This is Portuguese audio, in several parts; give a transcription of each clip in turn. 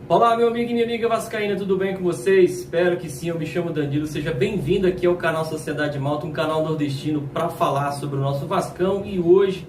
Olá, meu amigo e minha amiga vascaína, tudo bem com vocês? Espero que sim, eu me chamo Danilo, seja bem-vindo aqui ao canal Sociedade Malta, um canal nordestino para falar sobre o nosso Vascão. E hoje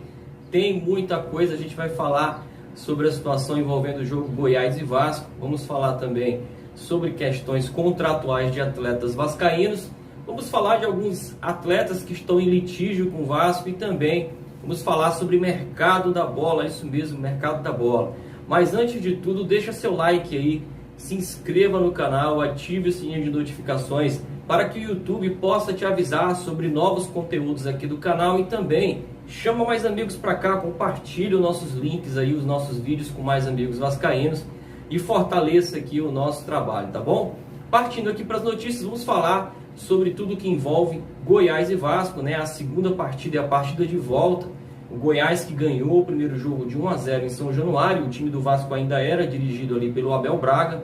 tem muita coisa, a gente vai falar sobre a situação envolvendo o jogo Goiás e Vasco, vamos falar também sobre questões contratuais de atletas vascaínos, vamos falar de alguns atletas que estão em litígio com o Vasco e também vamos falar sobre mercado da bola, isso mesmo, mercado da bola. Mas antes de tudo, deixa seu like aí, se inscreva no canal, ative o sininho de notificações para que o YouTube possa te avisar sobre novos conteúdos aqui do canal e também chama mais amigos para cá, compartilhe os nossos links aí, os nossos vídeos com mais amigos vascaínos e fortaleça aqui o nosso trabalho, tá bom? Partindo aqui para as notícias, vamos falar sobre tudo que envolve Goiás e Vasco, né? A segunda partida é a partida de volta. O Goiás que ganhou o primeiro jogo de 1-0 em São Januário, o time do Vasco ainda era dirigido ali pelo Abel Braga.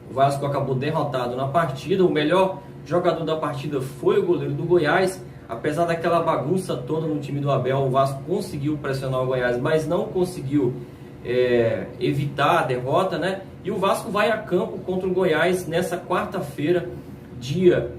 O Vasco acabou derrotado na partida, o melhor jogador da partida foi o goleiro do Goiás. Apesar daquela bagunça toda no time do Abel, o Vasco conseguiu pressionar o Goiás, mas não conseguiu evitar a derrota, né? E o Vasco vai a campo contra o Goiás nessa quarta-feira, dia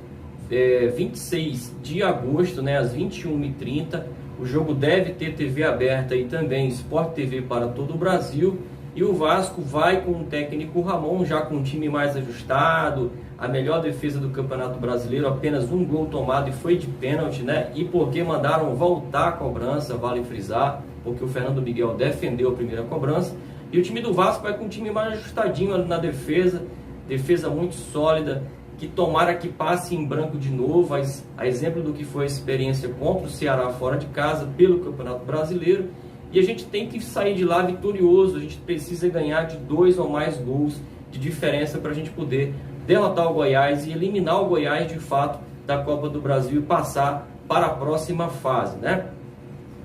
26 de agosto, né, às 21h30. O jogo deve ter TV aberta e também Sport TV para todo o Brasil. E o Vasco vai com o técnico Ramon, já com um time mais ajustado, a melhor defesa do Campeonato Brasileiro, apenas um gol tomado e foi de pênalti, né? E porque mandaram voltar a cobrança, vale frisar, porque o Fernando Miguel defendeu a primeira cobrança. E o time do Vasco vai com um time mais ajustadinho ali na defesa, defesa muito sólida, que tomara que passe em branco de novo, a exemplo do que foi a experiência contra o Ceará fora de casa pelo Campeonato Brasileiro. E a gente tem que sair de lá vitorioso, a gente precisa ganhar de 2 ou mais gols de diferença para a gente poder derrotar o Goiás e eliminar o Goiás de fato da Copa do Brasil e passar para a próxima fase, né?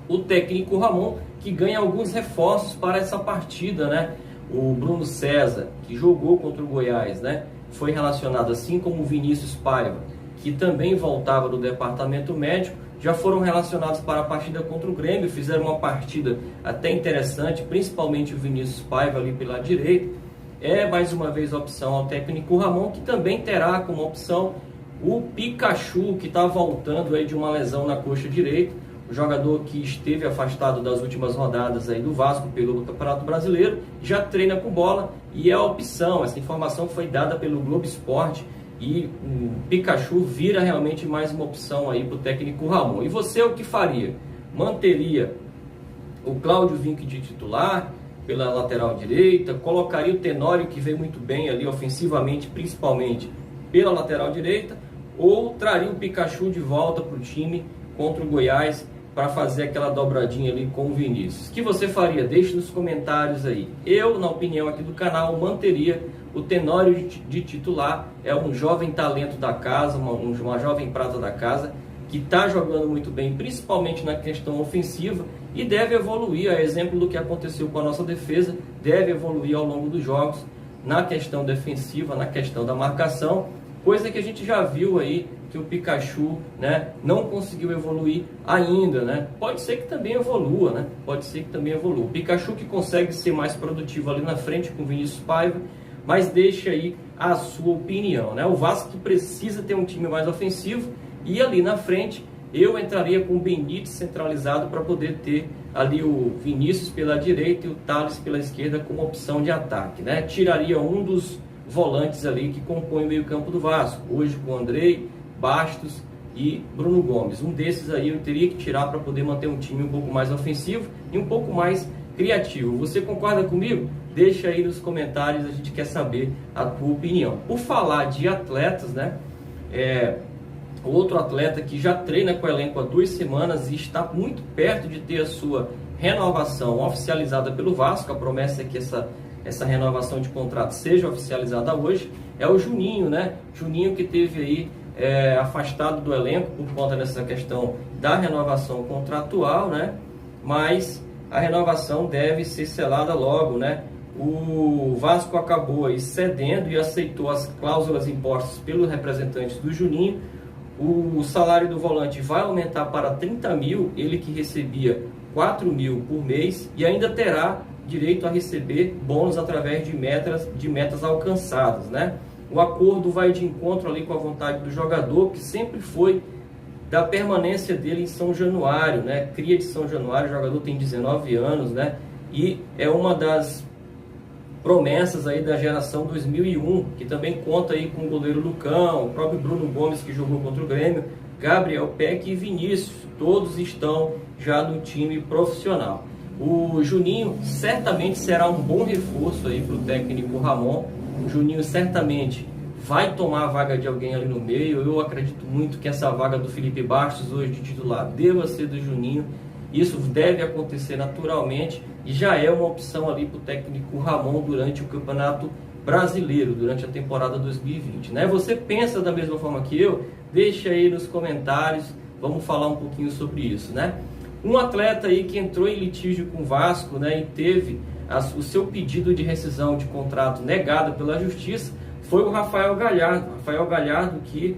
O técnico Ramon que ganha alguns reforços para essa partida, né? O Bruno César, que jogou contra o Goiás, né? Foi relacionado, assim como o Vinícius Paiva, que também voltava do departamento médico, já foram relacionados para a partida contra o Grêmio, fizeram uma partida até interessante, principalmente o Vinícius Paiva ali pela direita. É mais uma vez a opção ao técnico Ramon, que também terá como opção o Pikachu, que está voltando aí de uma lesão na coxa direita, o jogador que esteve afastado das últimas rodadas aí do Vasco pelo Campeonato Brasileiro, já treina com bola e é a opção. Essa informação foi dada pelo Globo Esporte e o Pikachu vira realmente mais uma opção aí para o técnico Ramon. E você o que faria? Manteria o Cláudio Vinck de titular pela lateral direita, colocaria o Tenório, que veio muito bem ali ofensivamente, principalmente pela lateral direita, ou traria o Pikachu de volta para o time contra o Goiás para fazer aquela dobradinha ali com o Vinícius? O que você faria? Deixe nos comentários aí. Eu, na opinião aqui do canal, manteria o Tenório de titular. É um jovem talento da casa, uma jovem prata da casa, que está jogando muito bem, principalmente na questão ofensiva, e deve evoluir, a exemplo do que aconteceu com a nossa defesa, deve evoluir ao longo dos jogos na questão defensiva, na questão da marcação, coisa que a gente já viu aí que o Pikachu, né, não conseguiu evoluir ainda, né? Pode ser que também evolua, né? Pode ser que também evolua. O Pikachu que consegue ser mais produtivo ali na frente com o Vinícius Paiva, mas deixa aí a sua opinião, né? O Vasco que precisa ter um time mais ofensivo e ali na frente eu entraria com o Benítez centralizado para poder ter ali o Vinícius pela direita e o Thales pela esquerda como opção de ataque, né? Tiraria um dos volantes ali que compõem o meio-campo do Vasco, hoje com o Andrei, Bastos e Bruno Gomes. Um desses aí eu teria que tirar para poder manter um time um pouco mais ofensivo e um pouco mais criativo. Você concorda comigo? Deixa aí nos comentários, a gente quer saber a tua opinião. Por falar de atletas, né? Outro atleta que já treina com o elenco há 2 semanas e está muito perto de ter a sua renovação oficializada pelo Vasco. A promessa é que essa renovação de contrato seja oficializada hoje. É o Juninho, né? Juninho que teve aí afastado do elenco por conta dessa questão da renovação contratual, né? Mas a renovação deve ser selada logo, né? O Vasco acabou aí cedendo e aceitou as cláusulas impostas pelos representantes do Juninho. O salário do volante vai aumentar para 30 mil, ele que recebia 4 mil por mês, e ainda terá direito a receber bônus através de metas alcançadas, né? O acordo vai de encontro ali com a vontade do jogador, que sempre foi da permanência dele em São Januário, né? Cria de São Januário, o jogador tem 19 anos, né? E é uma das promessas aí da geração 2001, que também conta aí com o goleiro Lucão, o próprio Bruno Gomes, que jogou contra o Grêmio, Gabriel Peck e Vinícius, todos estão já no time profissional. O Juninho certamente será um bom reforço aí para o técnico Ramon. O Juninho certamente vai tomar a vaga de alguém ali no meio. Eu acredito muito que essa vaga do Felipe Bastos hoje de titular deva ser do Juninho. Isso deve acontecer naturalmente e já é uma opção ali para o técnico Ramon durante o Campeonato Brasileiro, durante a temporada 2020, né? Você pensa da mesma forma que eu? Deixa aí nos comentários, vamos falar um pouquinho sobre isso, né? Um atleta aí que entrou em litígio com o Vasco, né, e teve o seu pedido de rescisão de contrato negado pela Justiça foi o Rafael Galhardo. Rafael Galhardo que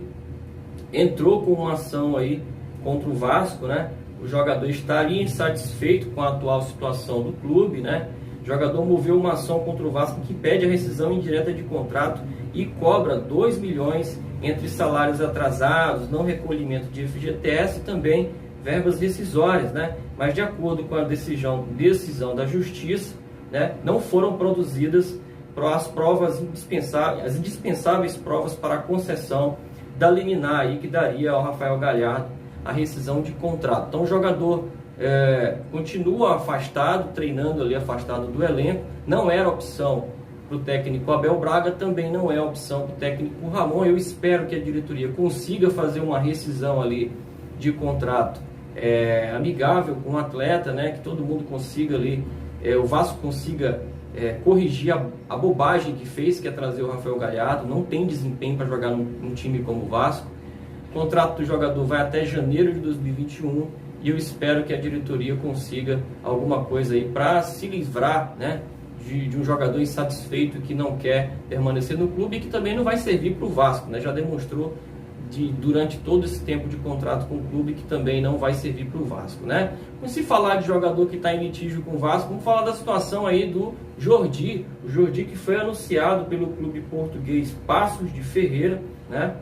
entrou com uma ação aí contra o Vasco, né? O jogador estaria insatisfeito com a atual situação do clube, né? O jogador moveu uma ação contra o Vasco que pede a rescisão indireta de contrato e cobra 2 milhões entre salários atrasados, não recolhimento de FGTS e também verbas rescisórias, né? Mas de acordo com a decisão da Justiça, né, não foram produzidas as provas indispensáveis, as indispensáveis provas para a concessão da liminar aí que daria ao Rafael Galhardo a rescisão de contrato. Então o jogador continua afastado, treinando ali afastado do elenco. Não era opção para o técnico Abel Braga, também não é opção para o técnico Ramon. Eu espero que a diretoria consiga fazer uma rescisão ali de contrato amigável com o atleta, né? Que todo mundo consiga ali, o Vasco consiga corrigir a bobagem que fez, que é trazer o Rafael Galhardo. Não tem desempenho para jogar num time como o Vasco. O contrato do jogador vai até janeiro de 2021 e eu espero que a diretoria consiga alguma coisa aí para se livrar, né, de um jogador insatisfeito que não quer permanecer no clube e que também não vai servir para o Vasco, né? Já demonstrou durante todo esse tempo de contrato com o clube que também não vai servir para o Vasco, né? Mas se falar de jogador que está em litígio com o Vasco, vamos falar da situação aí do Jordi. O Jordi que foi anunciado pelo clube português Paços de Ferreira, né?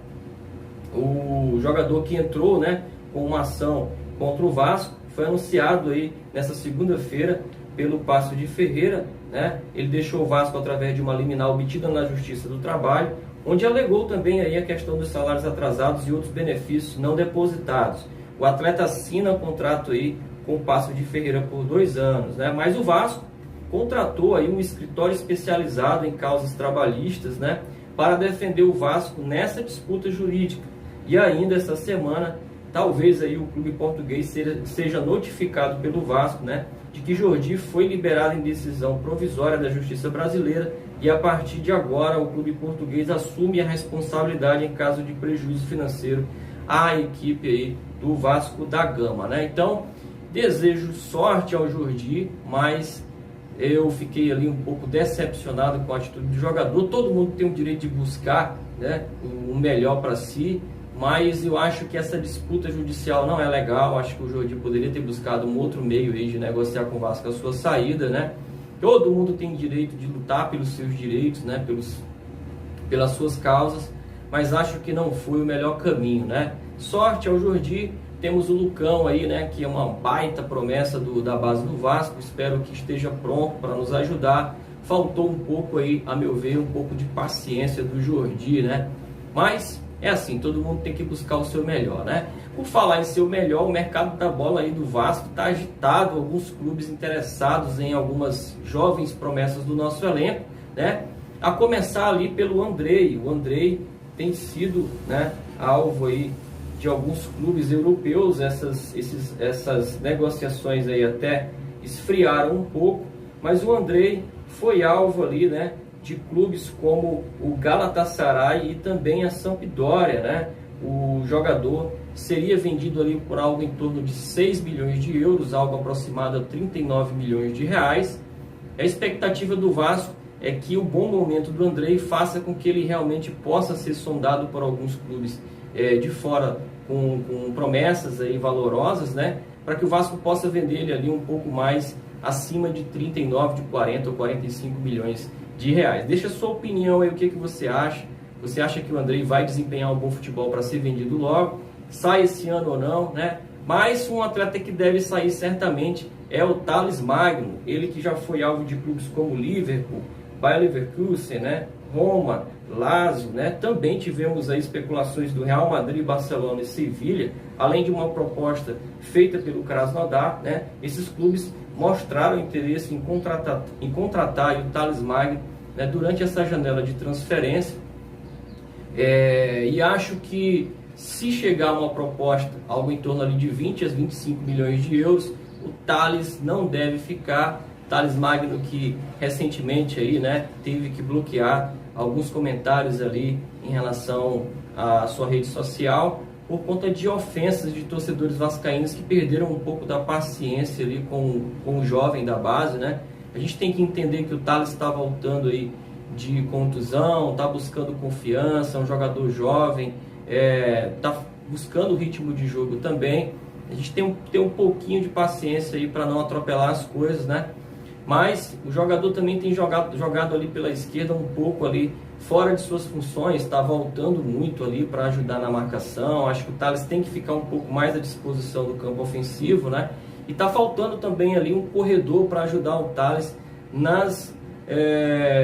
O jogador que entrou, né, com uma ação contra o Vasco foi anunciado aí nessa segunda-feira pelo Paços de Ferreira, né? Ele deixou o Vasco através de uma liminar obtida na Justiça do Trabalho, onde alegou também aí a questão dos salários atrasados e outros benefícios não depositados. O atleta assina contrato aí com o Paços de Ferreira por 2 anos, né? Mas o Vasco contratou aí um escritório especializado em causas trabalhistas, né, para defender o Vasco nessa disputa jurídica. E ainda essa semana, talvez aí o clube português seja notificado pelo Vasco, né, de que Jordi foi liberado em decisão provisória da Justiça Brasileira e a partir de agora o clube português assume a responsabilidade em caso de prejuízo financeiro à equipe aí do Vasco da Gama, né? Então, desejo sorte ao Jordi, mas eu fiquei ali um pouco decepcionado com a atitude do jogador. Todo mundo tem o direito de buscar, né, o melhor para si, mas eu acho que essa disputa judicial não é legal. Acho que o Jordi poderia ter buscado um outro meio aí de negociar com o Vasco a sua saída, né? Todo mundo tem direito de lutar pelos seus direitos, né, pelas suas causas, mas acho que não foi o melhor caminho, né? Sorte ao Jordi. Temos o Lucão aí, né, que é uma baita promessa da base do Vasco. Espero que esteja pronto para nos ajudar. Faltou um pouco aí, a meu ver, um pouco de paciência do Jordi, né? Mas é assim, todo mundo tem que buscar o seu melhor, né? Por falar em seu melhor, o mercado da bola aí do Vasco está agitado. Alguns clubes interessados em algumas jovens promessas do nosso elenco, né? A começar ali pelo Andrei. O Andrei tem sido, né, alvo aí de alguns clubes europeus. Essas negociações aí até esfriaram um pouco, mas o Andrei foi alvo ali, né, de clubes como o Galatasaray e também a Sampdoria, né? O jogador seria vendido ali por algo em torno de 6 milhões de euros, algo aproximado a 39 milhões de reais. A expectativa do Vasco é que o bom momento do Andrei faça com que ele realmente possa ser sondado por alguns clubes de fora com promessas aí valorosas, né? Para que o Vasco possa vender ele ali um pouco mais acima de 39, de 40 ou 45 milhões de reais. Deixa a sua opinião aí, o que você acha? Você acha que o Andrei vai desempenhar um bom futebol para ser vendido logo? Sai esse ano ou não, né? Mas um atleta que deve sair certamente é o Thales Magno, ele que já foi alvo de clubes como Liverpool, Bayer Leverkusen, né? Roma, Lazio, né? Também tivemos aí especulações do Real Madrid, Barcelona e Sevilha, além de uma proposta feita pelo Krasnodar, né? Esses clubes mostraram interesse em contratar o Thales Magno, né, durante essa janela de transferência, e acho que se chegar uma proposta, algo em torno ali de 20 a 25 milhões de euros, o Thales não deve ficar. Thales Magno que recentemente aí, né, teve que bloquear alguns comentários ali em relação à sua rede social por conta de ofensas de torcedores vascaínos que perderam um pouco da paciência ali com o jovem da base, né? A gente tem que entender que o Thales está voltando aí de contusão, está buscando confiança, é um jogador jovem, está buscando o ritmo de jogo também. A gente tem que ter um pouquinho de paciência aí para não atropelar as coisas, né? Mas o jogador também tem jogado ali pela esquerda um pouco ali fora de suas funções, está voltando muito ali para ajudar na marcação. Acho que o Thales tem que ficar um pouco mais à disposição do campo ofensivo, né? E está faltando também ali um corredor para ajudar o Thales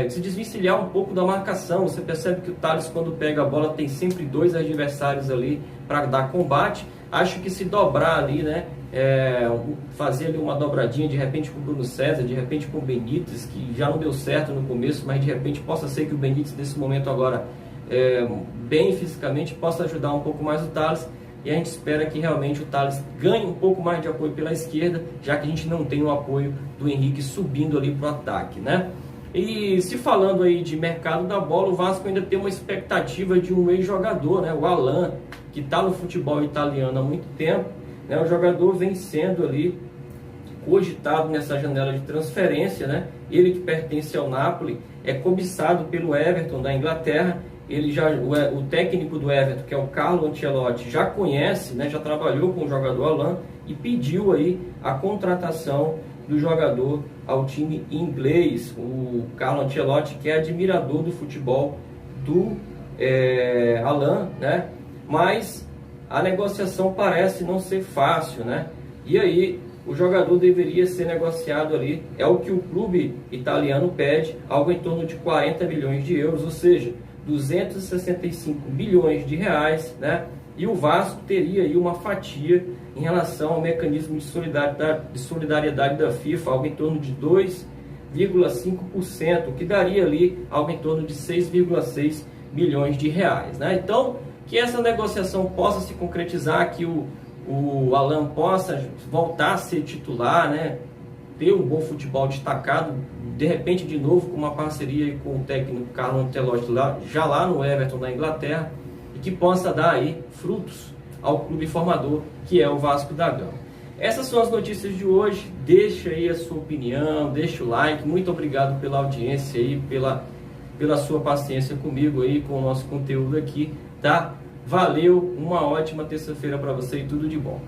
se desvencilhar um pouco da marcação. Você percebe que o Thales, quando pega a bola, tem sempre dois adversários ali para dar combate. Acho que se dobrar ali, né, fazer ali uma dobradinha de repente com o Bruno César, de repente com o Benítez, que já não deu certo no começo, mas de repente possa ser que o Benítez nesse momento agora, bem fisicamente, possa ajudar um pouco mais o Thales. E a gente espera que realmente o Thales ganhe um pouco mais de apoio pela esquerda, já que a gente não tem o apoio do Henrique subindo ali para o ataque, né? E se falando aí de mercado da bola, o Vasco ainda tem uma expectativa de um ex-jogador, né? O Alan, que está no futebol italiano há muito tempo, né? O jogador vem sendo ali cogitado nessa janela de transferência, né? Ele que pertence ao Napoli, é cobiçado pelo Everton da Inglaterra. O técnico do Everton, que é o Carlo Ancelotti, já conhece, né? Já trabalhou com o jogador Alan e pediu aí a contratação do jogador ao time inglês. O Carlo Ancelotti, que é admirador do futebol do Alan, né? Mas a negociação parece não ser fácil, né? E aí o jogador deveria ser negociado ali, é o que o clube italiano pede, algo em torno de 40 milhões de euros, ou seja, 265 milhões de reais, né? E o Vasco teria aí uma fatia em relação ao mecanismo de solidariedade da FIFA, algo em torno de 2,5%, que daria ali algo em torno de 6,6 milhões de reais, né? Então, que essa negociação possa se concretizar, que o Alan possa voltar a ser titular, né? Ter um bom futebol destacado, de repente de novo com uma parceria com o técnico Carlo Ancelotti já lá no Everton da Inglaterra, e que possa dar aí frutos ao clube formador que é o Vasco da Gama. Essas são as notícias de hoje. Deixa aí a sua opinião, deixa o like. Muito obrigado pela audiência aí, pela sua paciência comigo aí, com o nosso conteúdo aqui, tá? Valeu, uma ótima terça-feira para você e tudo de bom.